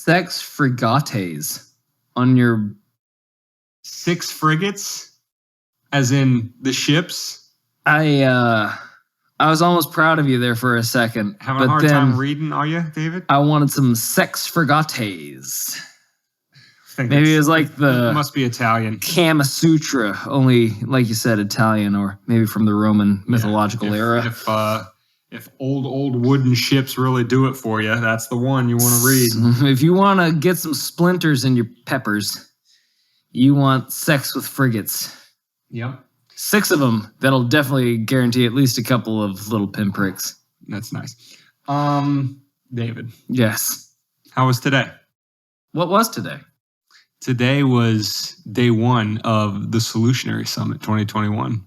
Sex frigates on your... 6 frigates? As in the ships? I was almost proud of you there for a second. Having a hard time reading, are you, David? I wanted some sex frigates. Maybe it was like the... It must be Italian. Kama Sutra, only, like you said, Italian, or maybe from the Roman mythological era. If old wooden ships really do it for you, that's the one you want to read. If you want to get some splinters in your peppers, you want sex with frigates. Yep. 6 of them. That'll definitely guarantee at least a couple of little pinpricks. That's nice. David. Yes. How was today? What was today? Today was day 1 of the Solutionary Summit 2021,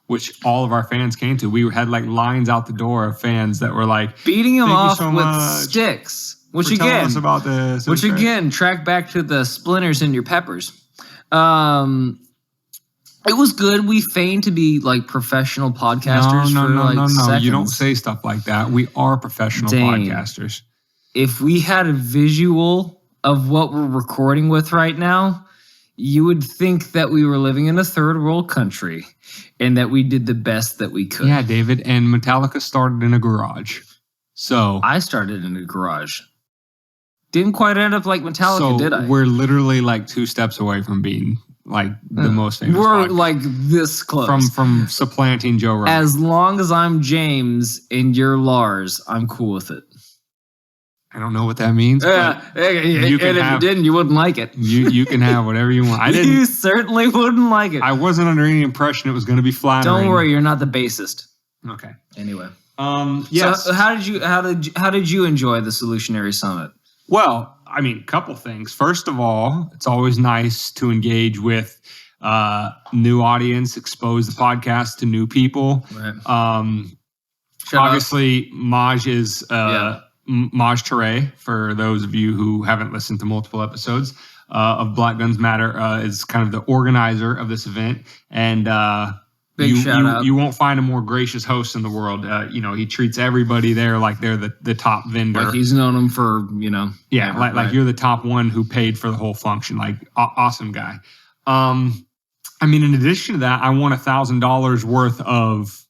which all of our fans came to. We had like lines out the door of fans that were like beating them off with sticks. Which again, us about this. Which again, track back to the splinters in your peppers. It was good. We feigned to be like professional podcasters. No. Seconds. You don't say stuff like that. We are professional podcasters. If we had a visual of what we're recording with right now, you would think that we were living in a third world country and that we did the best that we could. Yeah, David. And Metallica started in a garage. So I started in a garage. Didn't quite end up like Metallica, did I? We're literally like 2 steps away from being like the most famous. We're like this close from supplanting Joe Rogan. As long as I'm James and you're Lars, I'm cool with it. I don't know what that means. And if you didn't, you wouldn't like it. You can have whatever you want. I didn't. You certainly wouldn't like it. I wasn't under any impression it was going to be flattering. Don't worry, you're not the bassist. Okay. Anyway. Yes. So how did you enjoy the Solutionary Summit? Well, I mean, a couple things. First of all, it's always nice to engage with new audience, expose the podcast to new people. Right. Obviously, Maj is Maj Toure, for those of you who haven't listened to multiple episodes of Black Guns Matter, is kind of the organizer of this event. And big shout out. You won't find a more gracious host in the world. He treats everybody there like they're the top vendor. Like he's known them for, Yeah, like you're the top one who paid for the whole function. Like, awesome guy. I mean, in addition to that, I won $1,000 worth of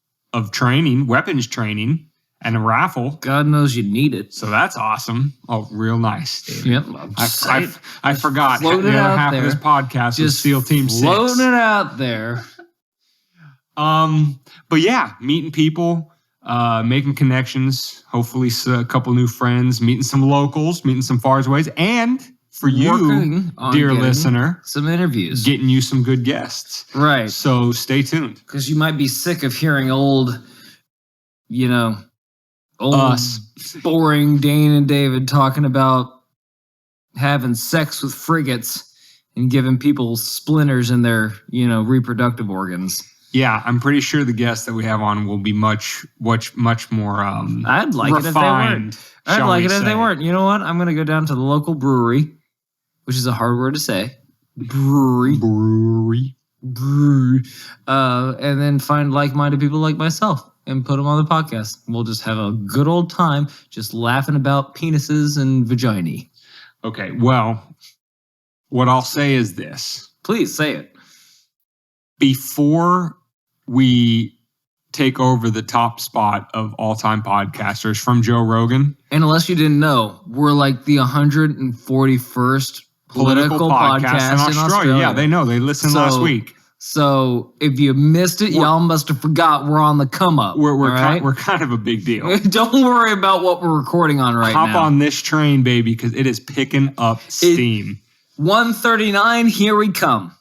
training, weapons training, and a raffle. God knows you need it. So that's awesome. Oh, real nice, David. Yep. I forgot the other half of this podcast was SEAL Team 6. Floating it out there. But yeah, meeting people, making connections, hopefully a couple new friends, meeting some locals, meeting some Farsways, and for you, dear listener, some interviews, getting you some good guests. Right. So stay tuned. Because you might be sick of hearing old us, boring Dane and David talking about having sex with frigates and giving people splinters in their, reproductive organs. Yeah, I'm pretty sure the guests that we have on will be much more I'd like refined, it if they weren't. I'd like it if they weren't. You know what? I'm going to go down to the local brewery, which is a hard word to say. Brewery. And then find like-minded people like myself and put them on the podcast. We'll just have a good old time just laughing about penises and vagina. Okay, well, what I'll say is this. Please say it. Before we take over the top spot of all-time podcasters from Joe Rogan. And unless you didn't know, we're like the 141st political podcast in Australia. Yeah, they know. They listened last week. So if you missed it, y'all must have forgot we're on the come up. We're kind of a big deal. Don't worry about what we're recording on right now. Hop on this train, baby, because it is picking up steam. 139, here we come.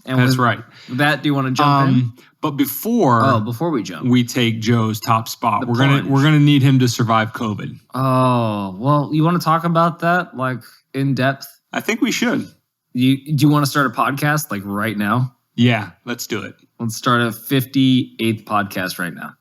And that's right. With that, do you want to jump in? But before we jump, we take Joe's top spot. We're gonna need him to survive COVID. Oh, well, you want to talk about that like in depth? I think we should. Do you want to start a podcast like right now? Yeah, let's do it. Let's start a 58th podcast right now.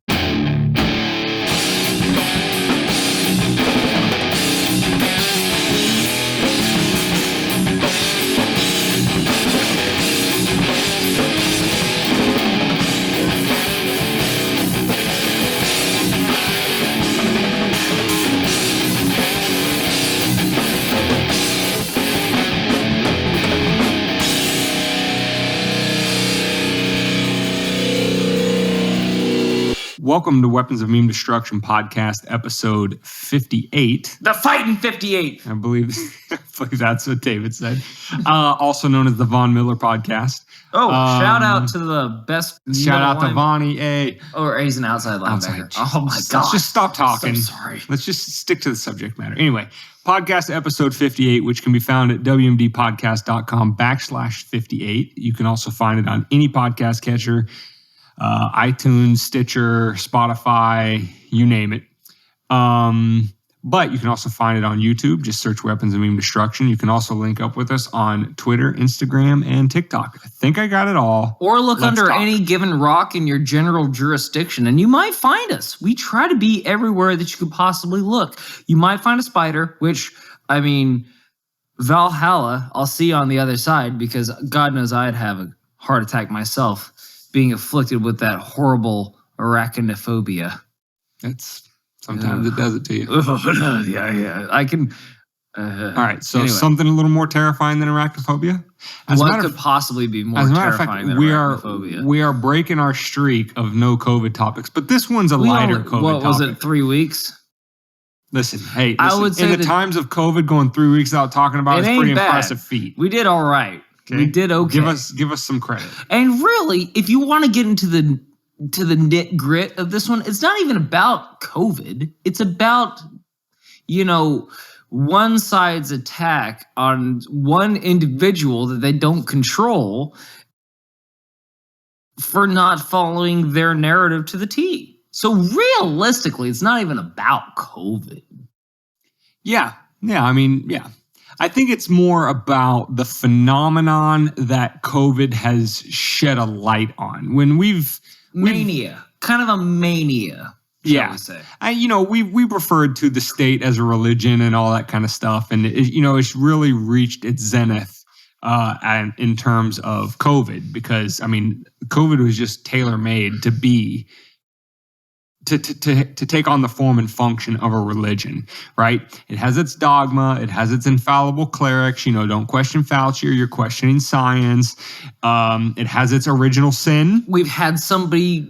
welcome to Weapons of Meme Destruction podcast, episode 58. The Fighting 58. I believe that's what David said. Also known as the Von Miller podcast. Oh, shout out to the best. Shout out to Vonnie. Hey. Or he's an outside linebacker. Oh my God. Let's just stop talking. So sorry. Let's just stick to the subject matter. Anyway, podcast episode 58, which can be found at wmdpodcast.com/58. You can also find it on any podcast catcher, iTunes, Stitcher, Spotify, you name it. But you can also find it on YouTube. Just search Weapons of Meme Destruction. You can also link up with us on Twitter, Instagram, and TikTok. I think I got it all. Or look under any given rock in your general jurisdiction, and you might find us. We try to be everywhere that you could possibly look. You might find a spider, which, I mean, Valhalla, I'll see you on the other side, because God knows I'd have a heart attack myself being afflicted with that horrible arachnophobia. Sometimes it does it to you. Yeah. I can. All right. So anyway. Something a little more terrifying than arachnophobia? What could possibly be more terrifying than arachnophobia? We are breaking our streak of no COVID topics, but this one's a lighter COVID topic. What was it, 3 weeks? Listen, I would say in the times of COVID, going 3 weeks without talking about it is pretty impressive feat. We did all right. Okay? We did okay. Give us some credit. And really, if you want to get into the nit grit of this one, it's not even about COVID. It's about, one side's attack on one individual that they don't control for not following their narrative to the T. So realistically, it's not even about COVID. Yeah. I think it's more about the phenomenon that COVID has shed a light on. When kind of a mania. Yeah, we've referred to the state as a religion and all that kind of stuff, and it's really reached its zenith, and in terms of COVID, because COVID was just tailor made to be. To take on the form and function of a religion, right? It has its dogma. It has its infallible clerics. Don't question Fauci or you're questioning science. It has its original sin. We've had somebody,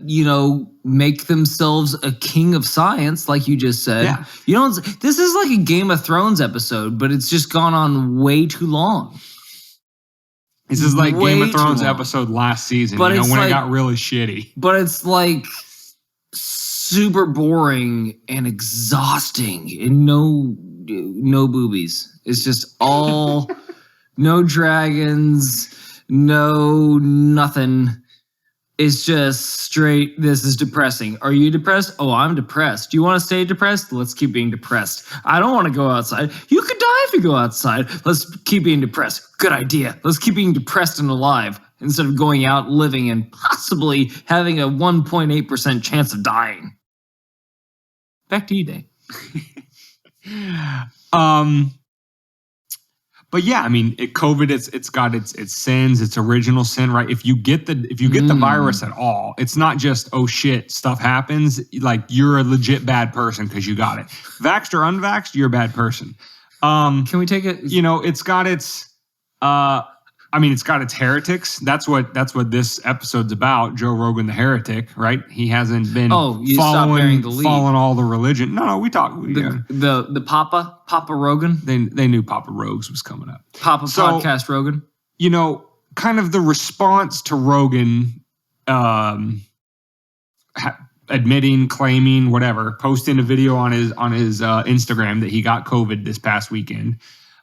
make themselves a king of science, like you just said. Yeah. This is like a Game of Thrones episode, but it's just gone on way too long. This is like Game of Thrones episode last season, when it got really shitty. But it's like super boring and exhausting, and no boobies. It's just all no dragons, no nothing. It's just straight. This is depressing. Are you depressed? Oh, I'm depressed. Do you want to stay depressed? Let's keep being depressed. I don't want to go outside. You could die if you go outside. Let's keep being depressed. Good idea. Let's keep being depressed and alive instead of going out, living, and possibly having a 1.8% chance of dying. Back to you, Dave. But yeah, COVID, it's got its sins, its original sin, right? If you get the virus at all, it's not just, oh shit, stuff happens. Like, you're a legit bad person because you got it. Vaxxed or unvaxxed, you're a bad person. Can we take it? It's got its it's got its heretics. That's what this episode's about. Joe Rogan, the heretic, right? He hasn't been following all the religion. No, we talked. The Papa Rogan. They knew Papa Rogues was coming up. Podcast Rogan. Kind of the response to Rogan, admitting, claiming, whatever, posting a video on his Instagram that he got COVID this past weekend.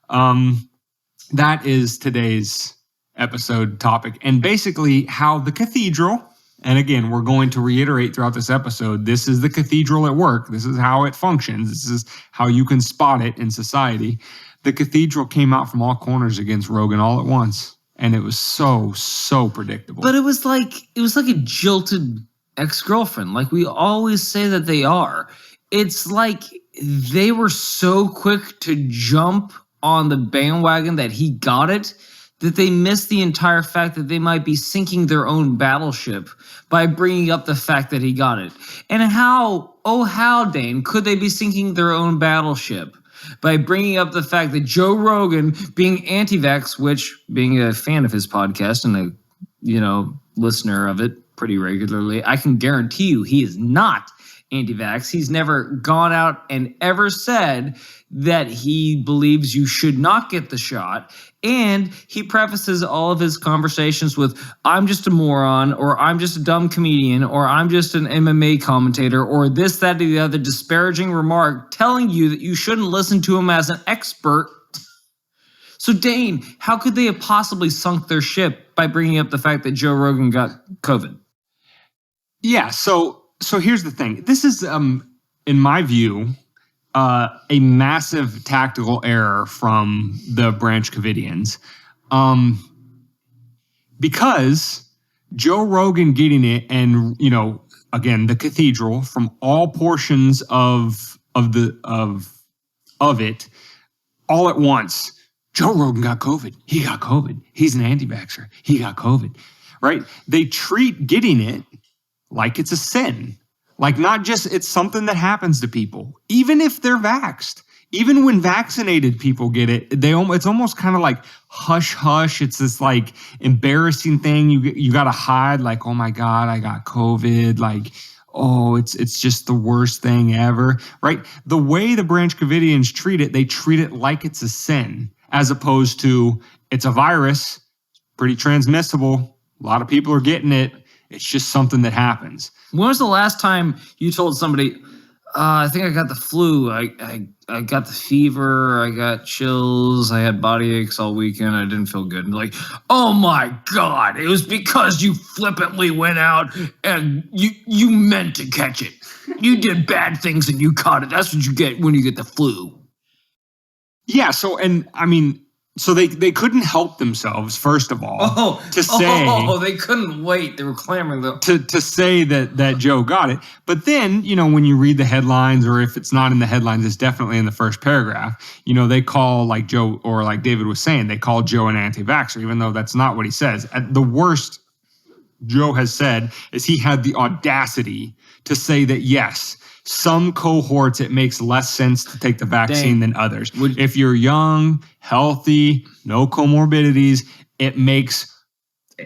That is today's episode topic, and basically how the cathedral, and again, we're going to reiterate throughout this episode, this is the cathedral at work. This is how it functions. This is how you can spot it in society. The cathedral came out from all corners against Rogan all at once, and it was so predictable. But it was like a jilted ex-girlfriend, like we always say that they are. It's like they were so quick to jump on the bandwagon that he got it, that they missed the entire fact that they might be sinking their own battleship by bringing up the fact that he got it. And how, Dane, could they be sinking their own battleship? By bringing up the fact that Joe Rogan, being anti-vax, which, being a fan of his podcast and a, listener of it, pretty regularly. I can guarantee you he is not anti-vax. He's never gone out and ever said that he believes you should not get the shot. And he prefaces all of his conversations with, I'm just a moron, or I'm just a dumb comedian, or I'm just an MMA commentator, or this, that, or the other disparaging remark telling you that you shouldn't listen to him as an expert. So, Dane, how could they have possibly sunk their ship by bringing up the fact that Joe Rogan got COVID? Yeah, so here's the thing. This is, in my view, a massive tactical error from the Branch Covidians. Because Joe Rogan getting it, and, you know, again, the cathedral from all portions of it all at once. Joe Rogan got COVID. He got COVID. He's an anti-vaxxer. He got COVID, right? They treat getting it like it's a sin. Like, not just it's something that happens to people, even if they're vaxxed. Even when vaccinated people get it, it's almost kind of like hush hush. It's this like embarrassing thing you got to hide. Like, oh my God, I got COVID. Like, oh, it's just the worst thing ever, right? The way the Branch Covidians treat it, they treat it like it's a sin, as opposed to it's a virus, pretty transmissible. A lot of people are getting it. It's just something that happens. When was the last time you told somebody, I think I got the flu, I got the fever, I got chills, I had body aches all weekend, I didn't feel good. And like, oh my God, it was because you flippantly went out and you meant to catch it. You did bad things and you caught it. That's what you get when you get the flu. Yeah, so they couldn't help themselves, first of all, to say... Oh, they couldn't wait. They were clamoring. To say that Joe got it. But then, you know, when you read the headlines, or if it's not in the headlines, it's definitely in the first paragraph, you know, they call, like Joe, or like David was saying, they call Joe an anti-vaxxer, even though that's not what he says. The worst Joe has said is he had the audacity to say that, yes, some cohorts, it makes less sense to take the vaccine than others. If you're young, healthy, no comorbidities, it makes,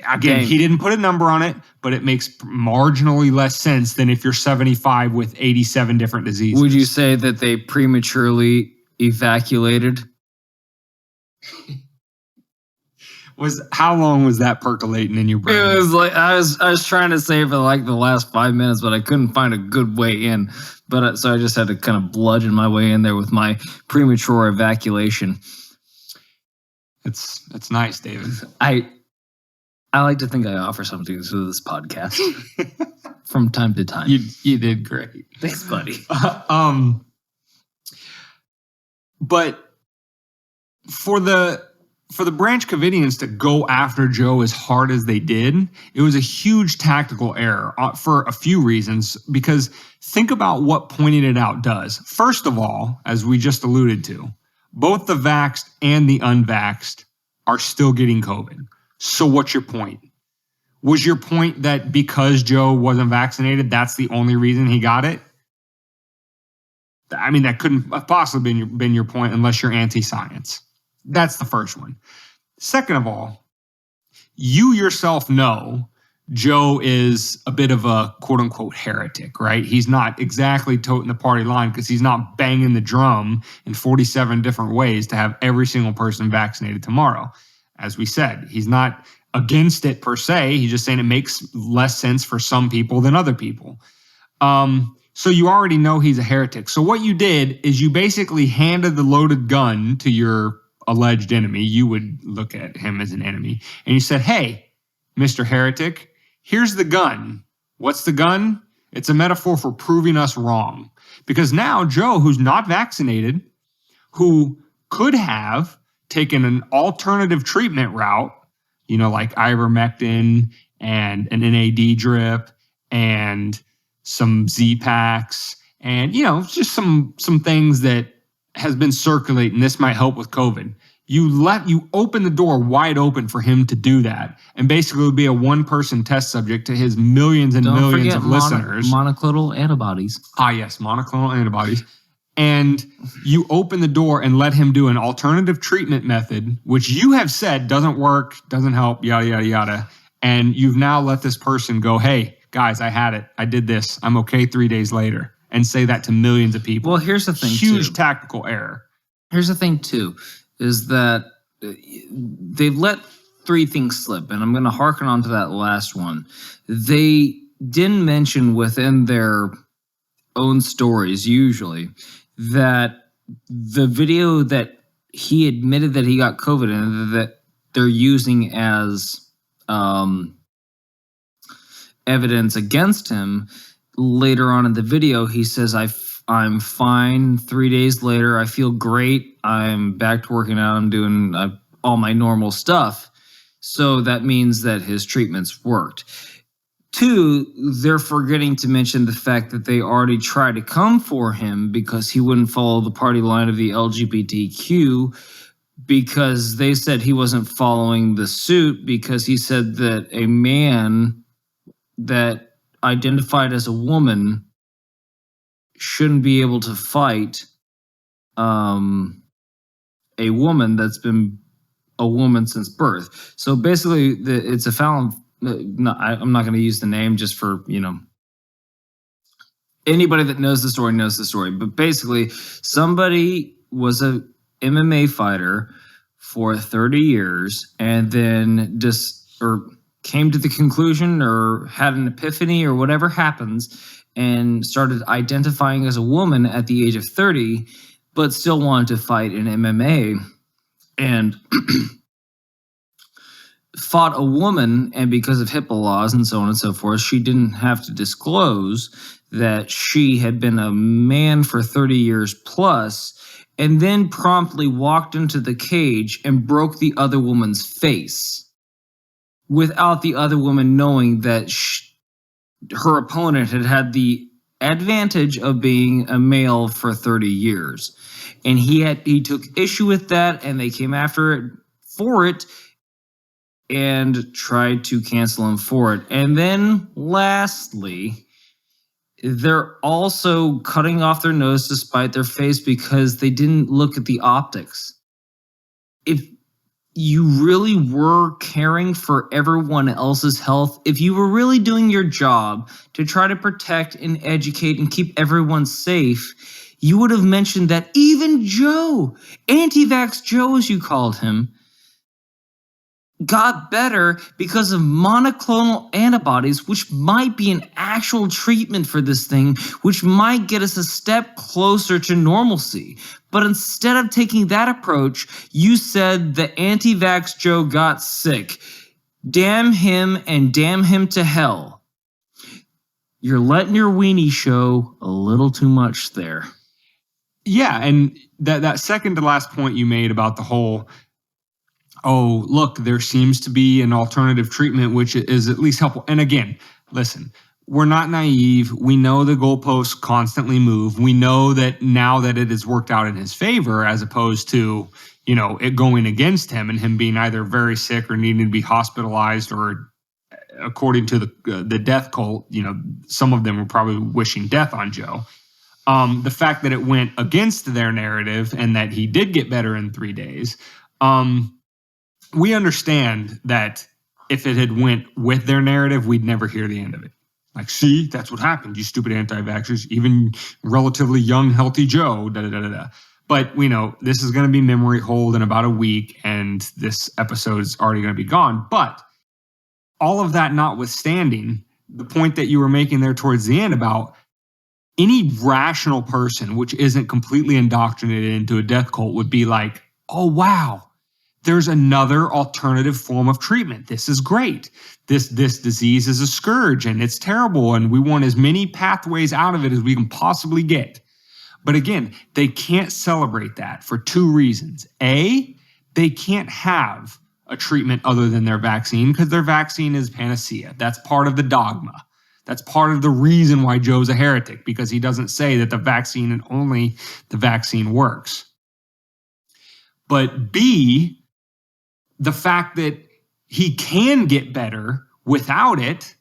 again, he didn't put a number on it, but it makes marginally less sense than if you're 75 with 87 different diseases. Would you say that they prematurely evacuated? How long was that percolating in your brain? It was like I was trying to say for like the last 5 minutes, but I couldn't find a good way in. But so I just had to kind of bludgeon my way in there with my premature evacuation. That's nice, David. I like to think I offer something to this podcast from time to time. You did great. Thanks, buddy. But for the Branch Covidians to go after Joe as hard as they did, it was a huge tactical error for a few reasons, because think about what pointing it out does. First of all, as we just alluded to, both the vaxxed and the unvaxxed are still getting COVID. So what's your point? Was your point that because Joe wasn't vaccinated, that's the only reason he got it? I mean, that couldn't have possibly been your point unless you're anti-science. That's the first one. Second of all, you yourself know Joe is a bit of a quote unquote heretic, right? He's not exactly toting the party line because he's not banging the drum in 47 different ways to have every single person vaccinated tomorrow. As we said, he's not against it per se. He's just saying it makes less sense for some people than other people. So you already know he's a heretic. So what you did is you basically handed the loaded gun to your alleged enemy. You would look at him as an enemy. And you said, hey, Mr. Heretic, here's the gun. What's the gun? It's a metaphor for proving us wrong. Because now Joe, who's not vaccinated, who could have taken an alternative treatment route, you know, like ivermectin and an NAD drip and some Z-Packs and, you know, just some things that has been circulating. This might help with COVID. You open the door wide open for him to do that, and basically would be a one-person test subject to his millions and millions of listeners. Monoclonal antibodies. Ah, yes, monoclonal antibodies. And you open the door and let him do an alternative treatment method, which you have said doesn't work, doesn't help, yada, yada, yada. And you've now let this person go, hey, guys, I had it. I did this. I'm okay 3 days later. And say that to millions of people. Well, here's the thing, Huge tactical error. Here's the thing, too, is that they've let 3 things slip. And I'm going to hearken on to that last one. They didn't mention within their own stories, usually, that the video that he admitted that he got COVID and that they're using as evidence against him, later on in the video, he says, I'm fine 3 days later. I feel great. I'm back to working out. I'm doing all my normal stuff. So that means that his treatments worked. 2, they're forgetting to mention the fact that they already tried to come for him because he wouldn't follow the party line of the LGBTQ, because they said he wasn't following the suit because he said that a man that identified as a woman shouldn't be able to fight a woman that's been a woman since birth. So basically, it's a foul. No, I'm not going to use the name just for, anybody that knows the story knows the story. But basically, somebody was a MMA fighter for 30 years and then came to the conclusion or had an epiphany or whatever happens and started identifying as a woman at the age of 30, but still wanted to fight in MMA. And fought a woman, and because of HIPAA laws and so on and so forth, she didn't have to disclose that she had been a man for 30 years plus, and then promptly walked into the cage and broke the other woman's face without the other woman knowing that her opponent had had the advantage of being a male for 30 years. And he took issue with that, and they came after it for it, and tried to cancel him for it. And then lastly, they're also cutting off their nose to spite their face because they didn't look at the optics. If you really were caring for everyone else's health, if you were really doing your job to try to protect and educate and keep everyone safe, you would have mentioned that even Joe, anti-vax Joe as you called him, got better because of monoclonal antibodies, which might be an actual treatment for this thing, which might get us a step closer to normalcy. But instead of taking that approach, you said the anti-vax Joe got sick. Damn him and damn him to hell. You're letting your weenie show a little too much there. Yeah, and that second to last point you made about the whole, oh, look, there seems to be an alternative treatment, which is at least helpful. And again, listen, we're not naive. We know the goalposts constantly move. We know that now that it has worked out in his favor, as opposed to, it going against him and him being either very sick or needing to be hospitalized, or according to the death cult, some of them were probably wishing death on Joe. The fact that it went against their narrative and that he did get better in 3 days, we understand that if it had went with their narrative, we'd never hear the end of it. Like, see, that's what happened, you stupid anti-vaxxers, even relatively young, healthy Joe, da-da-da-da-da. But we know this is going to be memory hold in about a week, and this episode is already going to be gone. But all of that notwithstanding, the point that you were making there towards the end about any rational person, which isn't completely indoctrinated into a death cult, would be like, oh, wow, there's another alternative form of treatment. This is great. This disease is a scourge and it's terrible, and we want as many pathways out of it as we can possibly get. But again, they can't celebrate that for 2 reasons. A, they can't have a treatment other than their vaccine because their vaccine is panacea. That's part of the dogma. That's part of the reason why Joe's a heretic, because he doesn't say that the vaccine and only the vaccine works. But B, the fact that he can get better without it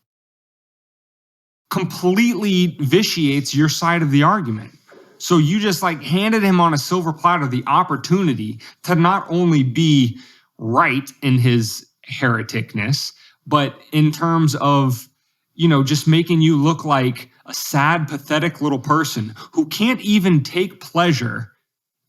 completely vitiates your side of the argument. So you just handed him on a silver platter the opportunity to not only be right in his hereticness, But in terms of, just making you look like a sad, pathetic little person who can't even take pleasure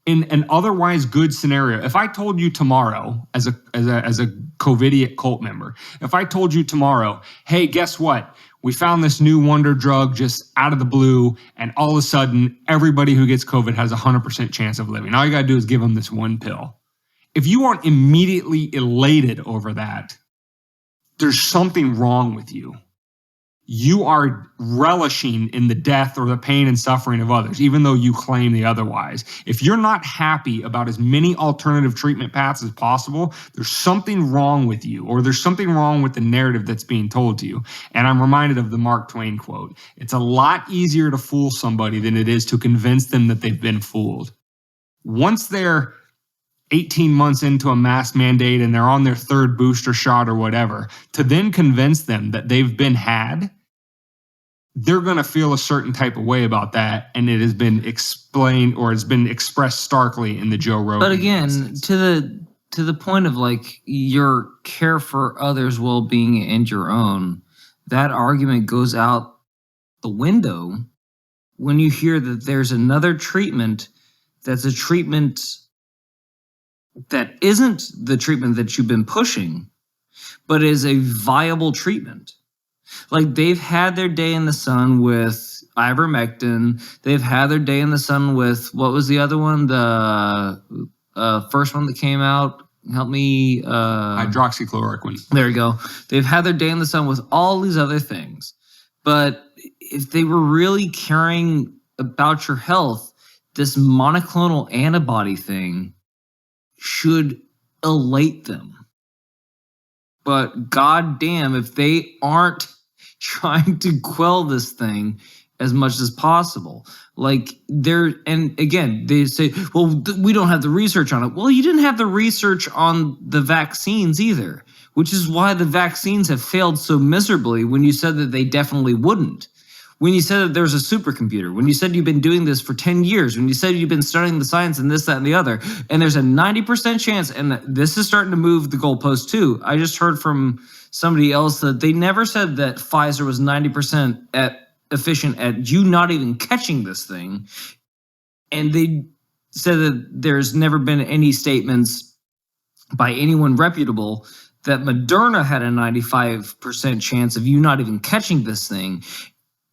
in an otherwise good scenario. If I told you tomorrow, as a COVIDian cult member, if I told you tomorrow, hey, guess what? We found this new wonder drug just out of the blue, and all of a sudden, everybody who gets COVID has a 100% chance of living. All you got to do is give them this one pill. If you aren't immediately elated over that, there's something wrong with you. You are relishing in the death or the pain and suffering of others, even though you claim the otherwise. If you're not happy about as many alternative treatment paths as possible, there's something wrong with you, or there's something wrong with the narrative that's being told to you. And I'm reminded of the Mark Twain quote. It's a lot easier to fool somebody than it is to convince them that they've been fooled. Once they're 18 months into a mask mandate and they're on their third booster shot or whatever, to then convince them that they've been had, they're going to feel a certain type of way about that. And it has been explained, or it's been expressed starkly in the Joe Rogan. But again, to the point of like your care for others' well-being and your own, that argument goes out the window when you hear that there's another treatment that's a treatment that isn't the treatment that you've been pushing, but is a viable treatment. Like, they've had their day in the sun with ivermectin. They've had their day in the sun with, what was the other one? The first one that came out. Help me. Hydroxychloroquine. There you go. They've had their day in the sun with all these other things. But if they were really caring about your health, this monoclonal antibody thing should elate them. But goddamn, if they aren't trying to quell this thing as much as possible, like and again, they say, well, we don't have the research on it. Well, you didn't have the research on the vaccines either, which is why the vaccines have failed so miserably when you said that they definitely wouldn't. When you said that there's a supercomputer, when you said you've been doing this for 10 years, when you said you've been studying the science and this, that, and the other, and there's a 90% chance, and this is starting to move the goalpost too. I just heard from somebody else that they never said that Pfizer was 90% efficient at you not even catching this thing. And they said that there's never been any statements by anyone reputable that Moderna had a 95% chance of you not even catching this thing.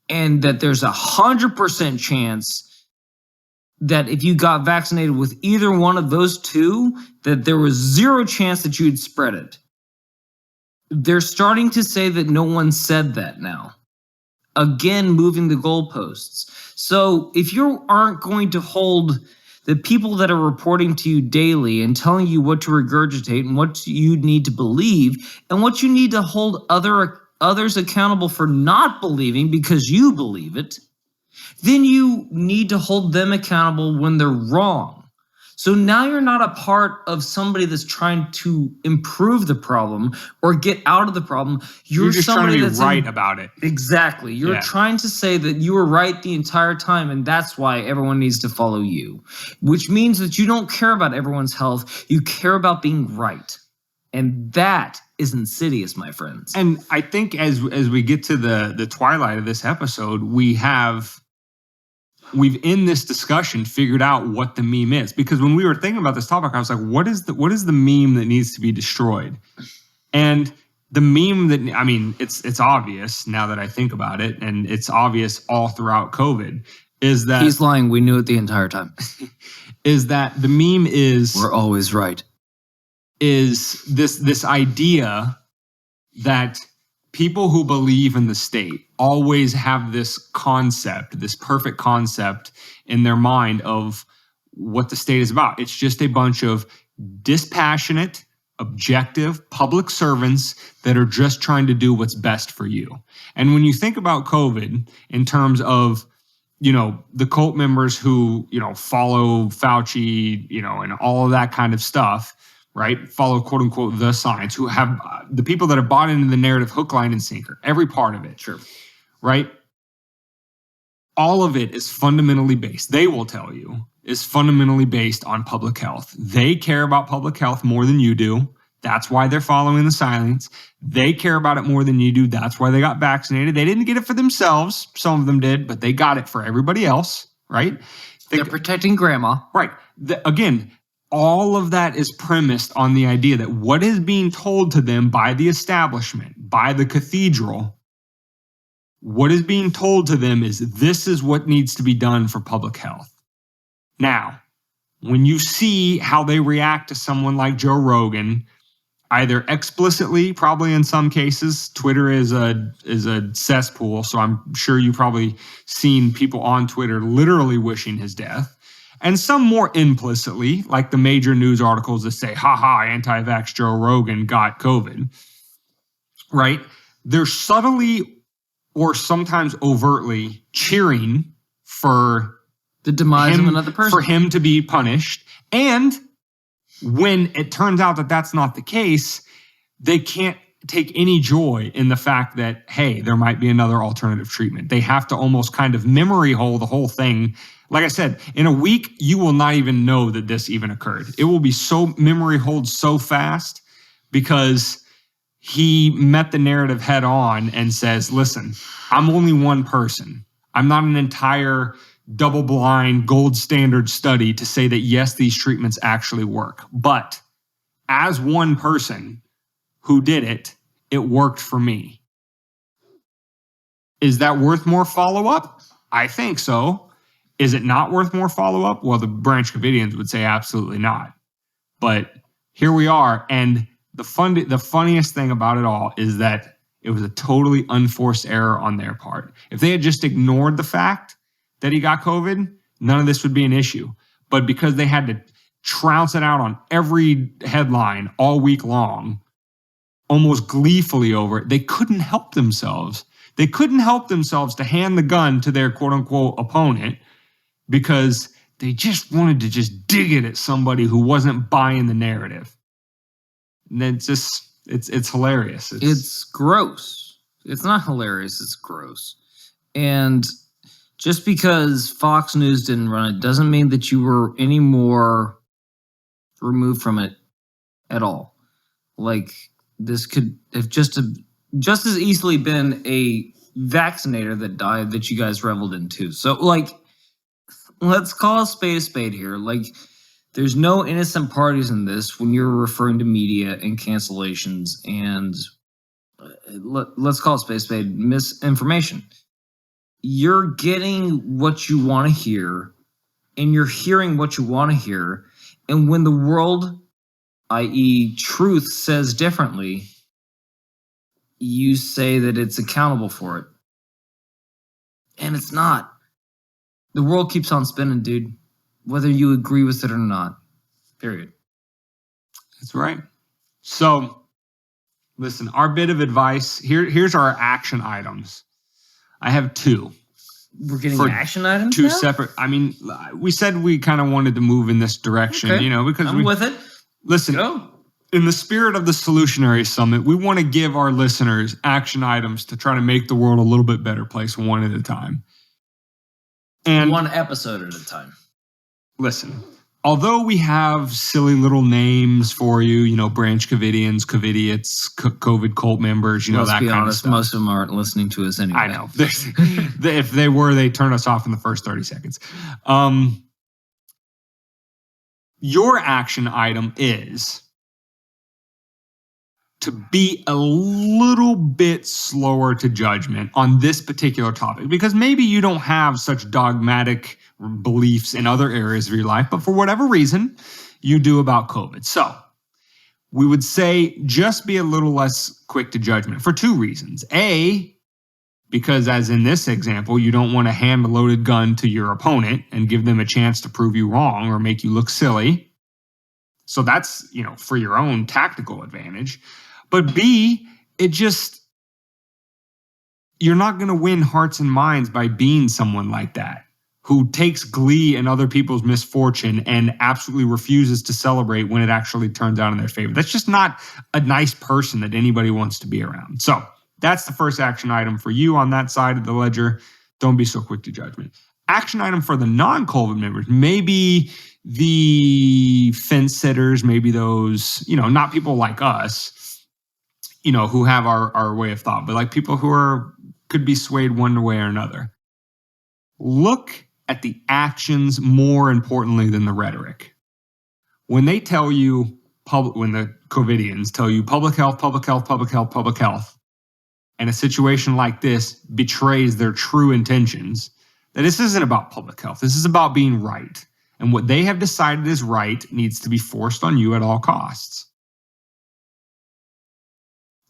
And that there's 100% chance that if you got vaccinated with either one of those two, that there was zero chance that you'd spread it. They're starting to say that no one said that now. Again, moving the goalposts. So if you aren't going to hold the people that are reporting to you daily and telling you what to regurgitate and what you need to believe and what you need to hold others accountable for not believing because you believe it, then you need to hold them accountable when they're wrong. So now you're not a part of somebody that's trying to improve the problem or get out of the problem. You're just trying to be right about it. Exactly. You're trying to say that you were right the entire time, and that's why everyone needs to follow you, which means that you don't care about everyone's health. You care about being right. And that is insidious, my friends. And I think as we get to the twilight of this episode, we've in this discussion figured out what the meme is. Because when we were thinking about this topic, I was like, what is the meme that needs to be destroyed? And the meme that, I mean, it's obvious now that I think about it, and it's obvious all throughout COVID, is that he's lying. We knew it the entire time. Is that the meme is we're always right. Is this idea that people who believe in the state always have this concept, this perfect concept in their mind of what the state is about. It's just a bunch of dispassionate, objective public servants that are just trying to do what's best for you. And when you think about COVID in terms of, the cult members who, follow Fauci, and all of that kind of stuff, right? Follow quote unquote the science, who have the people that have bought into the narrative hook, line, and sinker, every part of it. Sure. Right? All of it is fundamentally based, they will tell you, is fundamentally based on public health. They care about public health more than you do. That's why they're following the silence. They care about it more than you do. That's why they got vaccinated. They didn't get it for themselves. Some of them did, but they got it for everybody else, right? They're protecting grandma. Right. Again, all of that is premised on the idea that what is being told to them by the establishment, by the cathedral, what is being told to them is this is what needs to be done for public health. Now, when you see how they react to someone like Joe Rogan, either explicitly, probably in some cases, Twitter is a cesspool, so I'm sure you've probably seen people on Twitter literally wishing his death, and some more implicitly, like the major news articles that say, haha, anti-vax Joe Rogan got COVID, right? They're subtly or sometimes overtly cheering for the demise of another person, for him to be punished. And when it turns out that that's not the case, they can't take any joy in the fact that, hey, there might be another alternative treatment. They have to almost kind of memory hole the whole thing. Like I said, in a week, you will not even know that this even occurred. It will be so memory hold so fast because he met the narrative head on and says, listen, I'm only one person. I'm not an entire double-blind gold standard study to say that, yes, these treatments actually work. But as one person who did it, it worked for me. Is that worth more follow-up? I think so. Is it not worth more follow-up? Well, the Branch Covidians would say absolutely not. But here we are. And the funniest thing about it all is that it was a totally unforced error on their part. If they had just ignored the fact that he got COVID, none of this would be an issue. But because they had to trounce it out on every headline all week long, almost gleefully over it, they couldn't help themselves. They couldn't help themselves to hand the gun to their quote-unquote opponent because they just wanted to just dig it at somebody who wasn't buying the narrative. And then it's hilarious. It's gross. It's not hilarious. It's gross. And just because Fox News didn't run it doesn't mean that you were any more removed from it at all. Like, this could have just as easily been a vaccinator that died that you guys reveled in too. So, like, let's call a spade here. Like, there's no innocent parties in this when you're referring to media and cancellations and let's call a spade misinformation. You're getting what you want to hear and you're hearing what you want to hear. And when the world, i.e. truth, says differently, you say that it's accountable for it. And it's not. The world keeps on spinning, dude, whether you agree with it or not. Period. That's right. So, listen, our bit of advice, here's our action items. I have two. We're getting action items two now? Separate. I mean, we said we kind of wanted to move in this direction, okay. Because I'm with it. Listen, go. In the spirit of the Solutionary Summit, we want to give our listeners action items to try to make the world a little bit better place one at a time. And one episode at a time. Listen, although we have silly little names for you, Branch Covidians, Covidians, COVID cult members, Let's that be kind honest, of stuff. most of them aren't listening to us anyway. I know. If they were, they'd turn us off in the first 30 seconds. Your action item is to be a little bit slower to judgment on this particular topic, because maybe you don't have such dogmatic beliefs in other areas of your life, but for whatever reason, you do about COVID. So we would say just be a little less quick to judgment for two reasons. A, because as in this example, you don't want to hand a loaded gun to your opponent and give them a chance to prove you wrong or make you look silly. So that's, for your own tactical advantage. But B, you're not going to win hearts and minds by being someone like that, who takes glee in other people's misfortune and absolutely refuses to celebrate when it actually turns out in their favor. That's just not a nice person that anybody wants to be around. So that's the first action item for you on that side of the ledger. Don't be so quick to judgment. Action item for the non-COVID members, maybe the fence sitters, maybe those, not people like us, who have our way of thought, but like people who could be swayed one way or another. Look at the actions more importantly than the rhetoric. When they tell you, when the COVIDians tell you public health, public health, public health, public health, and a situation like this betrays their true intentions, that this isn't about public health. This is about being right. And what they have decided is right needs to be forced on you at all costs.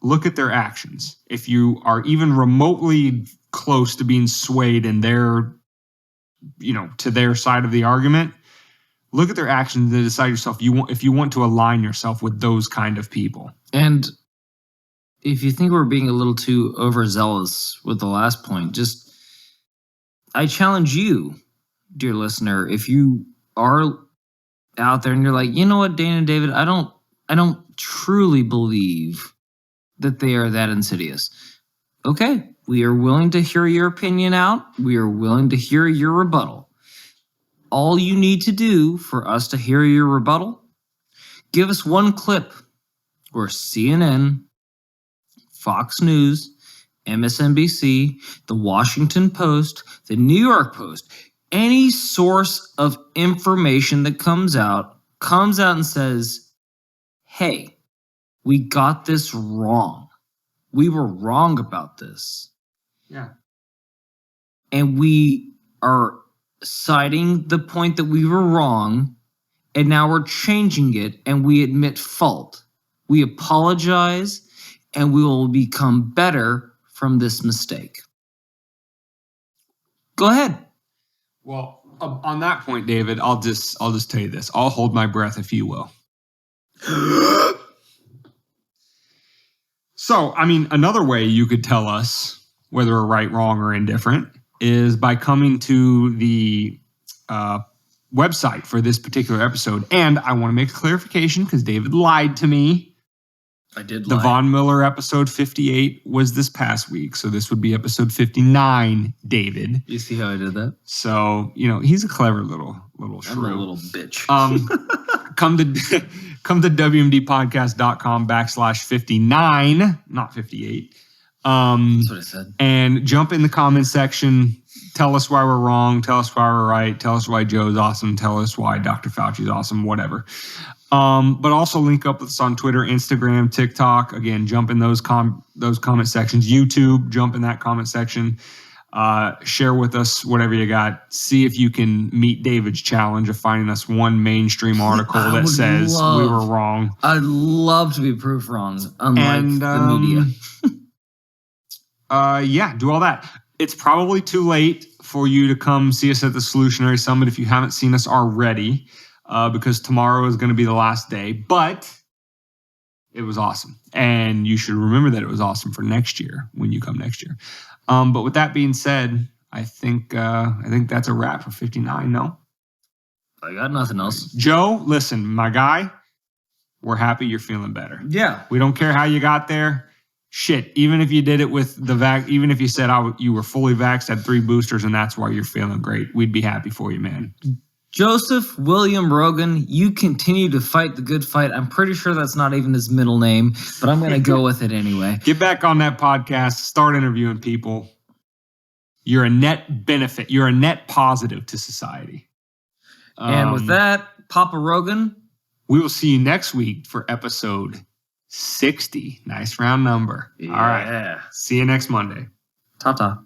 Look at their actions. If you are even remotely close to being swayed in their, to their side of the argument, look at their actions and decide yourself if you want to align yourself with those kind of people. And if you think we're being a little too overzealous with the last point, I challenge you, dear listener, if you are out there and you're like, you know what, Dana and David, I don't truly believe that they are that insidious. Okay, we are willing to hear your opinion out. We are willing to hear your rebuttal. All you need to do for us to hear your rebuttal, give us one clip where CNN, Fox News, MSNBC, the Washington Post, the New York Post, any source of information that comes out and says, hey, we got this wrong. We were wrong about this. Yeah. And we are citing the point that we were wrong, and now we're changing it, and we admit fault. We apologize, and we will become better from this mistake. Go ahead. Well, on that point, David, I'll just tell you this. I'll hold my breath, if you will. So, another way you could tell us whether we're right, wrong, or indifferent is by coming to the website for this particular episode. And I want to make a clarification because David lied to me. I did The lie. Von Miller episode 58 was this past week. So this would be episode 59, David. You see how I did that? So, he's a clever little shrew. I'm a little bitch. Come to wmdpodcast.com/59, not 58. That's what I said. And jump in the comment section. Tell us why we're wrong. Tell us why we're right. Tell us why Joe's awesome. Tell us why Dr. Fauci's awesome, whatever. But also link up with us on Twitter, Instagram, TikTok. Again, jump in those comment sections. YouTube, jump in that comment section. Share with us whatever you got. See if you can meet David's challenge of finding us one mainstream article that says we were wrong. I'd love to be proved wrong, unlike the media. Do all that. It's probably too late for you to come see us at the Solutionary Summit if you haven't seen us already, because tomorrow is going to be the last day. But it was awesome. And you should remember that it was awesome for next year when you come next year. But with that being said, I think that's a wrap for 59, no? I got nothing else. Joe, listen, my guy, we're happy you're feeling better. Yeah. We don't care how you got there. Shit, even if you did it with the even if you said you were fully vaxxed, had 3 boosters, and that's why you're feeling great, we'd be happy for you, man. Joseph William Rogan, you continue to fight the good fight. I'm pretty sure that's not even his middle name, but I'm going to go with it anyway. Get back on that podcast. Start interviewing people. You're a net benefit. You're a net positive to society. And with that, Papa Rogan, we will see you next week for episode 60. Nice round number. Yeah. All right. See you next Monday. Ta-ta.